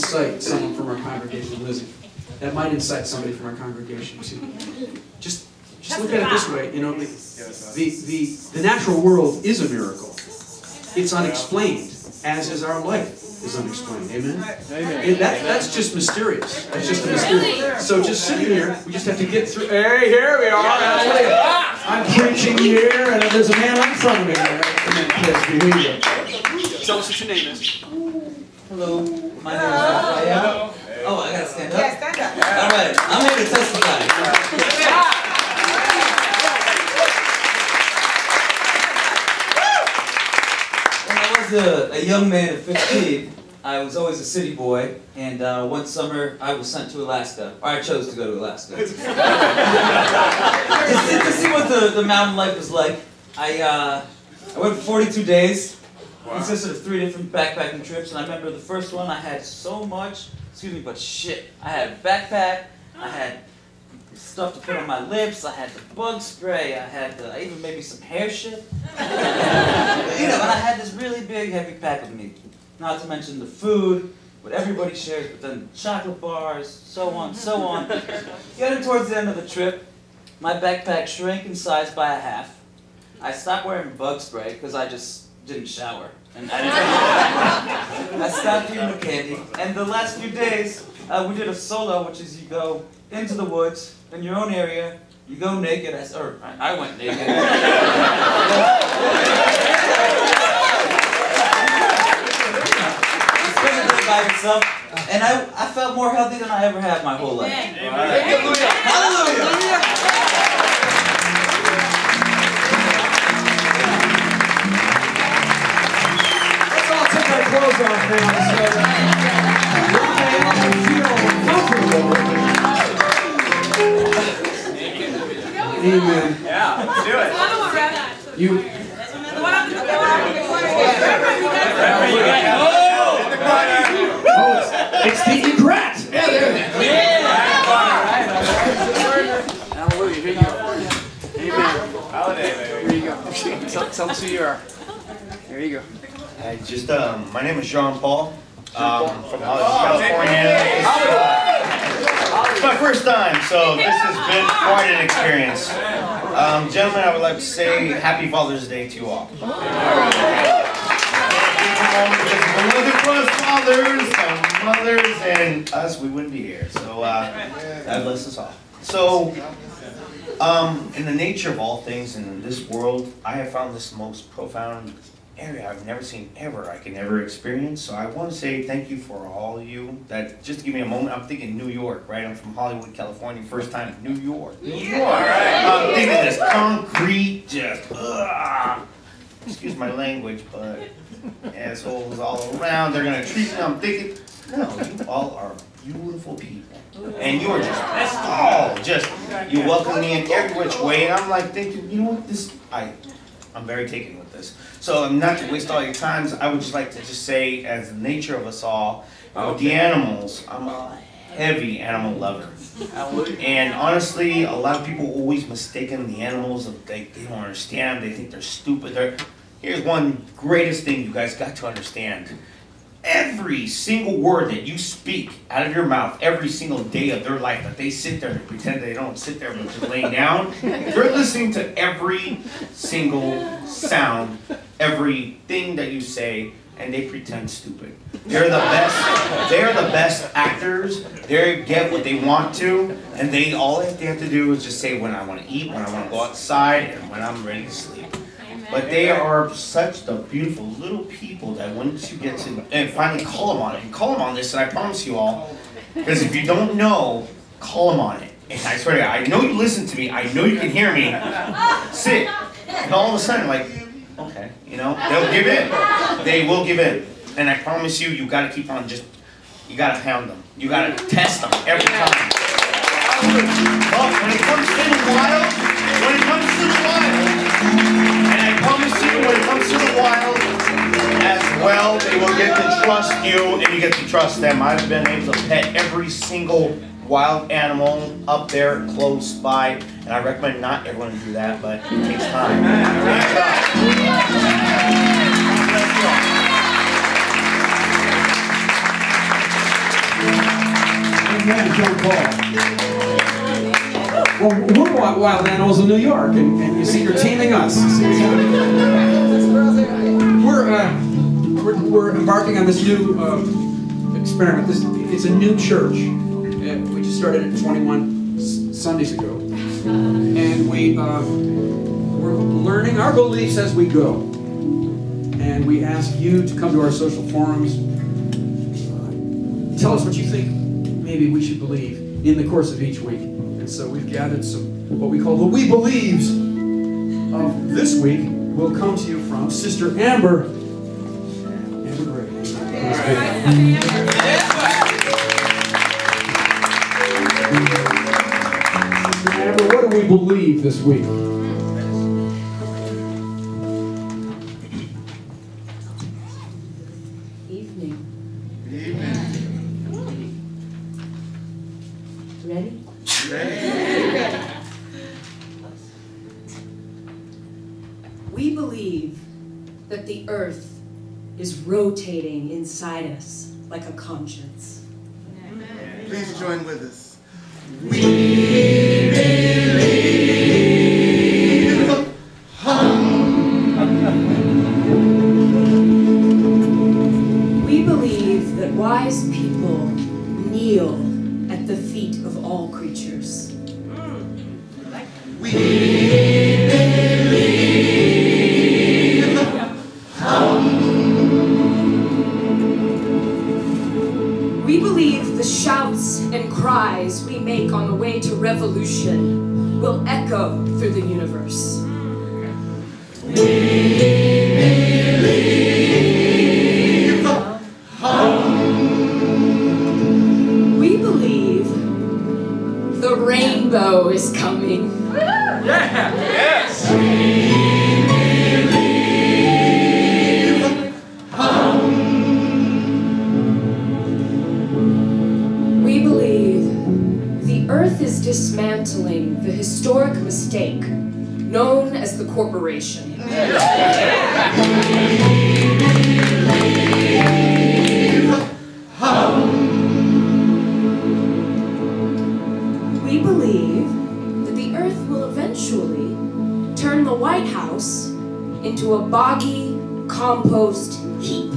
incite someone from our congregation, Lizzie. That might incite somebody from our congregation to just look at it this way. You know, the natural world is a miracle. It's unexplained, as is our life is unexplained. Amen? Amen. That's just mysterious. That's just a mystery. So just sitting here, we just have to get through. Hey, here we are. I'm preaching here, and there's a man in front of me. Tell us what your name is. Hello, my name is Raphael. Oh, I gotta stand up? Yeah, stand up. All right, I'm here to testify. When I was a young man at 15, I was always a city boy, and one summer I was sent to Alaska, or I chose to go to Alaska. to see what the mountain life was like. I went for 42 days. Wow. It consisted of 3 different backpacking trips, and I remember the first one I had so much, but shit. I had a backpack, I had stuff to put on my lips, I had the bug spray, I even made me some hair shit. And I had this really big, heavy pack with me. Not to mention the food, what everybody shares, but then chocolate bars, so on, so on. Getting towards the end of the trip, my backpack shrank in size by a half. I stopped wearing bug spray because I just didn't shower. And I stopped eating the candy. And the last few days, we did a solo, which is you go into the woods, in your own area, you go naked, I went naked. By itself, and I felt more healthy than I ever have my whole life. Hallelujah! Hallelujah! Let's all take our clothes off now. Amen. Yeah, let's do it. You. It's the egret! Yeah, there it is. Hallelujah. Here you go. Amen. Holiday, baby. Here you go. Tell us who you are. There you go. My name is Jean Paul. From California. It's my first time, so this has been quite an experience. Gentlemen, I would like to say Happy Father's Day to you all. If it wasn't for us fathers and mothers and us, we wouldn't be here. So God bless us all. So, in the nature of all things in this world, I have found this most profound area I've never seen ever, I can ever experience. So I want to say thank you for all of you. That just to give me a moment, I'm thinking New York, right? I'm from Hollywood, California, first time New York. New York. I'm thinking this concrete, just excuse my language, but assholes all around. They're gonna treat me. I'm thinking, no, you all are beautiful people, and you are you welcome me in every which way, and I'm like thinking, you know what, I'm very taken with this. So not to waste all your time, I would just like to just say, as the nature of us all, with the animals, I'm a heavy animal lover. And honestly, a lot of people always mistaken the animals, they don't understand, they think they're stupid. Here's one greatest thing you guys got to understand. Every single word that you speak out of your mouth every single day of their life, that they sit there and pretend they don't sit there but just laying down, they're listening to every single sound, everything that you say, and they pretend stupid. They're the best actors. They get what they want to, and all they have to do is just say when I want to eat, when I want to go outside, and when I'm ready to sleep. But they are such the beautiful little people that once you get to and finally call them on it, and call them on this, and I promise you all, because if you don't know, call them on it. And I swear to God, I know you listen to me, I know you can hear me. Sit, and all of a sudden, like, okay, you know, they'll give in. They will give in, and I promise you, you got to keep on you got to hound them, you got to test them every time. Well, when it comes to the wild, and I promise you, when it comes to the wild, as well, they will get to trust you, and you get to trust them. I've been able to pet every single wild animal up there close by, and I recommend not everyone to do that, but it takes time. man, John Paul. Well, we're wild animals in New York, and you see, you're teaming us. We're embarking on this new experiment. It's a new church. We just started it 21 Sundays ago, and we're learning our beliefs as we go. And we ask you to come to our social forums. Tell us what you think maybe we should believe in the course of each week. And so we've gathered some, what we call the We Believes of this week will come to you from Sister Amber. Sister Amber, what do we believe this week? Ready? We believe that the earth is rotating inside us like a conscience. Amen. Please join with us. We believe. We believe that wise people kneel at the feet of all creatures. We believe. We believe the shouts and cries we make on the way to revolution will echo through the universe. We believe. We believe the rainbow is coming. Yeah! Yes! We believe the earth is dismantling the historic mistake known as the corporation. We believe that the earth will eventually turn the White House into a boggy compost heap.